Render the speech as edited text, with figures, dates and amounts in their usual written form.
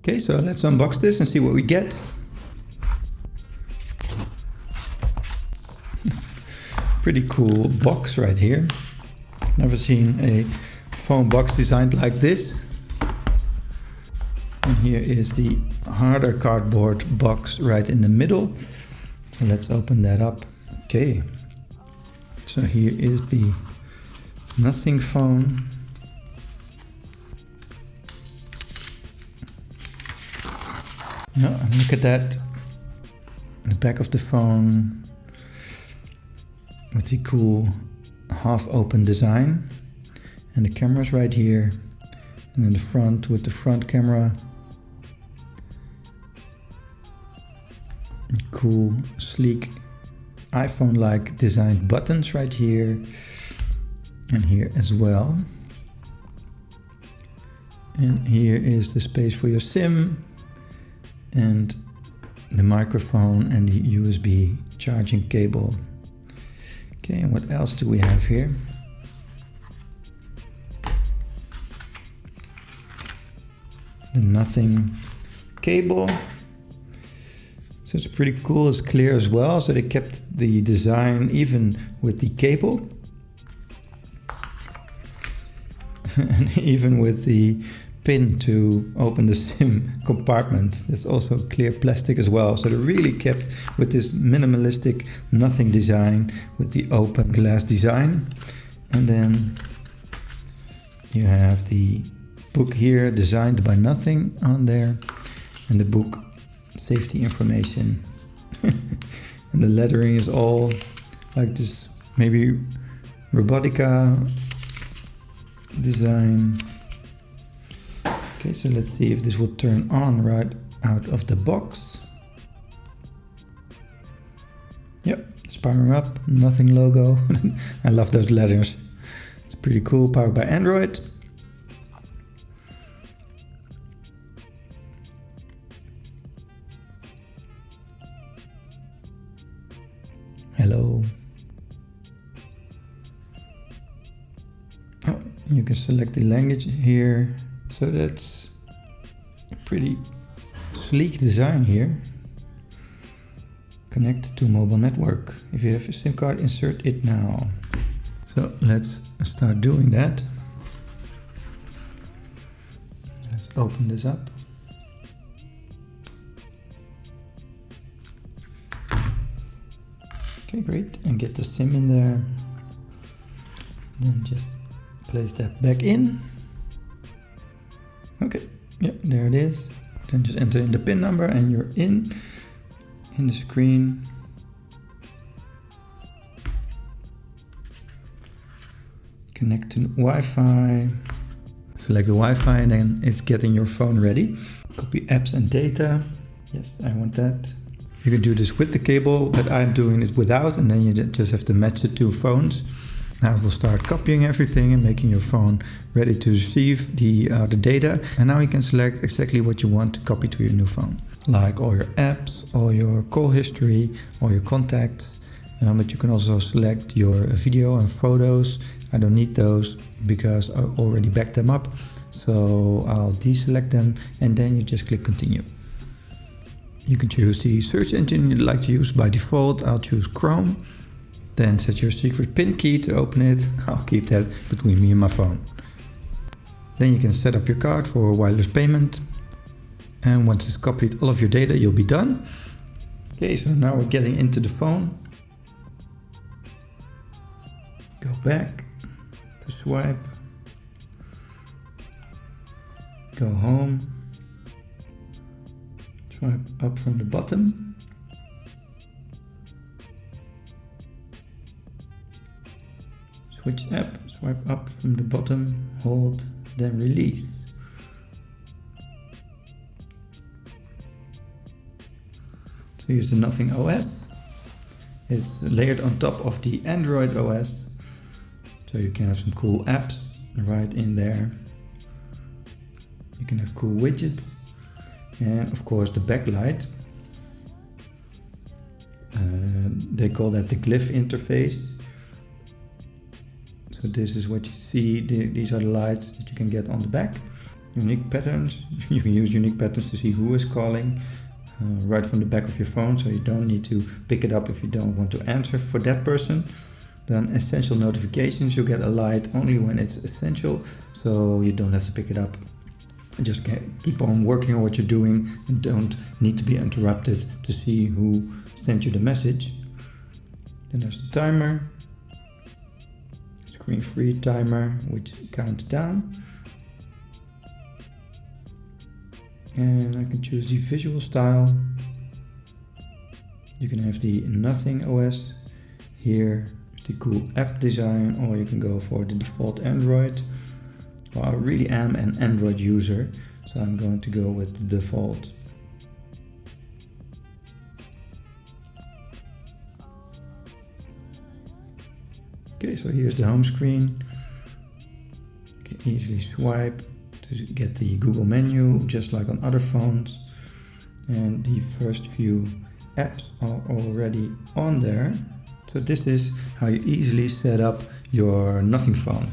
Okay, so let's unbox this and see what we get. It's a pretty cool box right here. Never seen a phone box designed like this. And here is the harder cardboard box right in the middle. So let's open that up. Okay, so here is the Nothing phone. No, look at that. The back of the phone with the cool half-open design. And the camera's right here. And then the front with the front camera. Cool, sleek, iPhone-like designed buttons right here. And here as well. And here is the space for your SIM. And the microphone and the USB charging cable. Okay, and what else do we have here? The Nothing cable. So it's pretty cool, it's clear as well. So they kept the design even with the cable. And even with the pin to open the SIM compartment. There's also clear plastic as well. So they really kept with this minimalistic Nothing design with the open glass design. And then you have the book here, Designed by Nothing, on there. And the book safety information. And the lettering is all like this, maybe Robotica design. Okay, so let's see if this will turn on right out of the box. Yep, it's powering up, Nothing logo. I love those letters. It's pretty cool, powered by Android. Hello. Oh, you can select the language here. So that's a pretty sleek design here. Connect to mobile network. If you have a SIM card, insert it now. So let's start doing that. Let's open this up. Okay, great. And get the SIM in there. Then just place that back in. Okay, yep, there it is. Then just enter in the PIN number and you're in the screen. Connect to Wi-Fi. Select the Wi-Fi and then it's getting your phone ready. Copy apps and data. Yes, I want that. You can do this with the cable, but I'm doing it without, and then you just have to match the two phones. Now we'll start copying everything and making your phone ready to receive the data. And now you can select exactly what you want to copy to your new phone. Like all your apps, all your call history, all your contacts. But you can also select your video and photos. I don't need those because I already backed them up. So I'll deselect them and then you just click continue. You can choose the search engine you'd like to use. By default, I'll choose Chrome. Then set your secret PIN key to open it. I'll keep that between me and my phone. Then you can set up your card for wireless payment. And once it's copied all of your data, you'll be done. Okay, so now we're getting into the phone. Go back to swipe. Go home. Swipe up from the bottom. Switch app, swipe up from the bottom, hold, then release. So here's the Nothing OS. It's layered on top of the Android OS. So you can have some cool apps right in there. You can have cool widgets. And of course the backlight. They call that the glyph interface. So this is what you see, these are the lights that you can get on the back. unique patterns. You can use unique patterns to see who is calling right from the back of your phone, so you don't need to pick it up if you don't want to answer for that person. Then essential notifications, you get a light only when it's essential, so you don't have to pick it up. Just keep on working on what you're doing and don't need to be interrupted to see who sent you the message. Then there's the timer, screen free timer, which counts down. And I can choose the visual style. You can have the Nothing OS here, the cool app design, or you can go for the default Android. Well, I really am an Android user, so I'm going to go with the default. Okay, so here's the home screen. You can easily swipe to get the Google menu, just like on other phones. And the first few apps are already on there. So this is how you easily set up your Nothing phone.